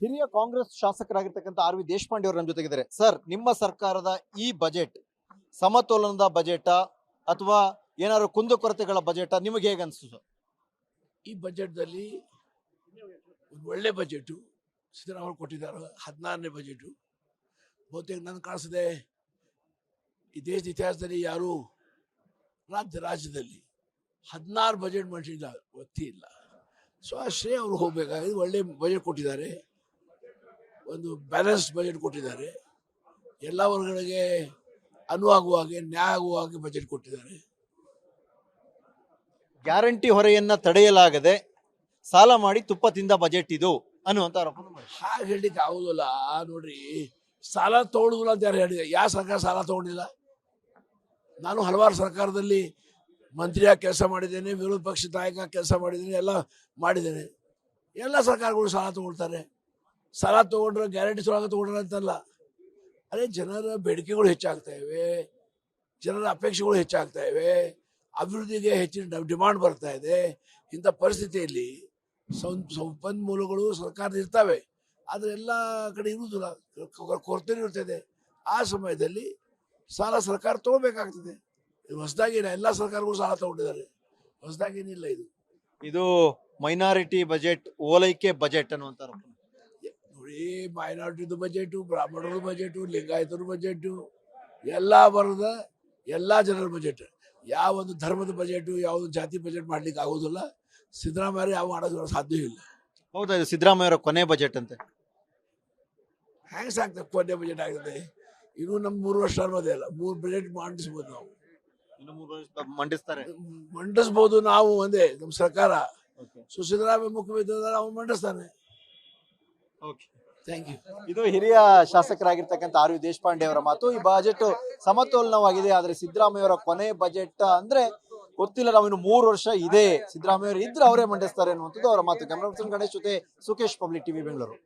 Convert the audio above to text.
ಹಿರಿಯ Congress ಶಾಸಕರಾಗಿರ್ತಕ್ಕಂಥ R V Deshpande ಅವರು ನಮ್ಮ ಜೊತೆಗಿದ್ದಾರೆ. ಸರ್, ನಿಮ್ಮ ಸರ್ಕಾರದ ಈ ಬಜೆಟ್ ಸಮತೋಲನದ ಬಜೆಟಾ ಅಥವಾ ಏನಾದ್ರು ಕುಂದುಕೊರತೆಗಳ ಬಜೆಟಾ ನಿಮಗೆ ಹೇಗೆ ಅನಿಸ್ತು ಸರ್? ಈ ಬಜೆಟ್ದಲ್ಲಿ ಒಂದು ಒಳ್ಳೆ ಬಜೆಟು ಸಿದ್ದರಾಮಯ್ಯ ಕೊಟ್ಟಿದ್ದಾರೆ. 16ನೇ ಬಜೆಟು ಬಹುತೇಕ ನನಗೆ ಕಾಣಿಸಿದೆ ಈ ದೇಶದ ಇತಿಹಾಸದಲ್ಲಿ ಯಾರು ರಾಜ್ಯದಲ್ಲಿ 16 ಬಜೆಟ್ ಮಂಡಿಸಿದ ವ್ಯಕ್ತಿ ಇಲ್ಲ. ಸೊ ಅಷ್ಟೇ ಅವರು ಹೋಗಬೇಕಾಗಿದೆ. ಒಳ್ಳೆ ಬಜೆಟ್ ಕೊಟ್ಟಿದ್ದಾರೆ, ಒಂದು ಬ್ಯಾಲೆನ್ಸ್ಡ್ ಬಜೆಟ್ ಕೊಟ್ಟಿದ್ದಾರೆ, ಎಲ್ಲ ವರ್ಗಗಳಿಗೆ ಅನುವಾಗುವ ಹಾಗೆ ನ್ಯಾಯ ಆಗುವ ಹಾಗೆ ಬಜೆಟ್ ಕೊಟ್ಟಿದ್ದಾರೆ. ಗ್ಯಾರಂಟಿ ಹೊರೆಯನ್ನ ತಡೆಯಲಾಗದೆ ಸಾಲ ಮಾಡಿ ತುಪ್ಪ ತಿಂದ ಬಜೆಟ್ ಇದು ಅನ್ನುವಂತ ಆರೋಪ ಮಾಡಿದ್ರು. ಹಾಗೆ ಹೇಳಲಿಕ್ಕೆ ಆಗುದಿಲ್ಲ. ನೋಡ್ರಿ, ಸಾಲ ತಗೊಳ್ಳೋದಿಲ್ಲ ಅಂತ ಯಾರು ಹೇಳಿದೆ? ಯಾವ ಸರ್ಕಾರ ಸಾಲ ತಗೊಂಡಿಲ್ಲ? ನಾನು ಹಲವಾರು ಸರ್ಕಾರದಲ್ಲಿ ಮಂತ್ರಿಯಾಗಿ ಕೆಲಸ ಮಾಡಿದ್ದೇನೆ, ವಿರೋಧ ಪಕ್ಷದ ನಾಯಕ ಕೆಲಸ ಮಾಡಿದ್ದೇನೆ, ಎಲ್ಲ ಮಾಡಿದ್ದೇನೆ. ಎಲ್ಲ ಸರ್ಕಾರಗಳು ಸಾಲ ತಗೊಳ್ತಾರೆ. ಸಾಲ ತಗೊಂಡ್ರೆ ಗ್ಯಾರಂಟಿ ಸಾಲ ತಗೊಂಡ್ರೆ ಅಂತಲ್ಲ, ಅದೇ ಜನರ ಬೇಡಿಕೆಗಳು ಹೆಚ್ಚಾಗ್ತಾ ಇವೆ, ಜನರ ಅಪೇಕ್ಷೆಗಳು ಹೆಚ್ಚಾಗ್ತಾ ಇವೆ, ಅಭಿವೃದ್ಧಿಗೆ ಹೆಚ್ಚಿನ ಡಿಮಾಂಡ್ ಬರ್ತಾ ಇದೆ. ಇಂಥ ಪರಿಸ್ಥಿತಿಯಲ್ಲಿ ಸಂಪನ್ಮೂಲಗಳು ಸರ್ಕಾರದ ಇರ್ತವೆ, ಆದರೆ ಎಲ್ಲ ಕಡೆ ಇರುವುದಿಲ್ಲ, ಕೊರತೆ ಇರ್ತದೆ. ಆ ಸಮಯದಲ್ಲಿ ಸಾಲ ಸರ್ಕಾರ ತಗೋಬೇಕಾಗ್ತದೆ. ಹೊಸದಾಗಿನ ಎಲ್ಲ ಸರ್ಕಾರಗಳು ಸಾಲ ತಗೊಂಡಿದ್ದಾರೆ, ಹೊಸದಾಗೇನಿಲ್ಲ. ಇದು ಮೈನಾರಿಟಿ ಬಜೆಟ್, ಓಲೈಕೆ ಬಜೆಟ್ ಅನ್ನುವಂತ ಆರೋಪ. ನೋಡಿ, ಮೈನಾರಿಟಿದು ಬಜೆಟು, ಬ್ರಾಹ್ಮಣರ ಬಜೆಟು, ಲಿಂಗಾಯತರ ಬಜೆಟು, ಎಲ್ಲ ವರ್ಗದ ಎಲ್ಲ ಜನರ ಬಜೆಟ್. ಯಾವ ಒಂದು ಧರ್ಮದ ಬಜೆಟು, ಯಾವುದು ಜಾತಿ ಬಜೆಟ್ ಮಾಡ್ಲಿಕ್ಕೆ ಆಗೋದಿಲ್ಲ. ಸಿದ್ದರಾಮಯ್ಯ ಯಾವ ಮಾಡೋದು ಸಾಧ್ಯ ಇಲ್ಲ. ಹೌದಾ? ಇದು ಸಿದ್ದರಾಮಯ್ಯ ಅವರ ಕೊನೆ ಬಜೆಟ್ ಅಂತೆ. ಹ್ಯಾಂಗ್ ಸಾಕ್ತದೆ ಕೊನೆ ಬಜೆಟ್ ಆಗ್ತದೆ? ಇನ್ನು ನಮ್ಮ 3 ವರ್ಷ ಅನ್ನೋದೇ ಅಲ್ಲ, 3 ಬಜೆಟ್ ಮಂಡಿಸ್ಬೋದು ನಾವು. ಇನ್ನು 3 ವರ್ಷ ಮಂಡಿಸ್ತಾರೆ, ಮಂಡಿಸ್ಬೋದು ನಾವು, ಒಂದೇ ನಮ್ಮ ಸರ್ಕಾರ. ಸೊ ಸಿದ್ದರಾಮಯ್ಯ ಮುಖ್ಯಮಂತ್ರಿ ಅವ್ನು ಮಂಡಿಸ್ತಾನೆ. Thank you. ಇದು ಹಿರಿಯ ಶಾಸಕರಾಗಿರ್ತಕ್ಕಂಥ ಆರ್ ವಿ ದೇಶಪಾಂಡೆ ಅವರ ಮಾತು. ಈ ಬಜೆಟ್ ಸಮತೋಲನವಾಗಿದೆ, ಆದ್ರೆ ಸಿದ್ದರಾಮಯ್ಯ ಅವರ ಕೊನೆ ಬಜೆಟ್ ಅಂದ್ರೆ ಗೊತ್ತಿಲ್ಲ. ನಾವು ಇನ್ನು 3 ವರ್ಷ ಇದೆ, ಸಿದ್ದರಾಮಯ್ಯ ಅವರು ಇದ್ರೆ ಅವರೇ ಮಂಡಿಸ್ತಾರೆ ಅನ್ನುವಂಥದ್ದು ಅವರ ಮಾತು. ಕ್ಯಾಮರಾ ಪರ್ಸನ್ ಗಣೇಶ್ ಜೊತೆ ಸುಕೇಶ್, ಪಬ್ಲಿಕ್ ಟಿವಿ, ಬೆಂಗಳೂರು.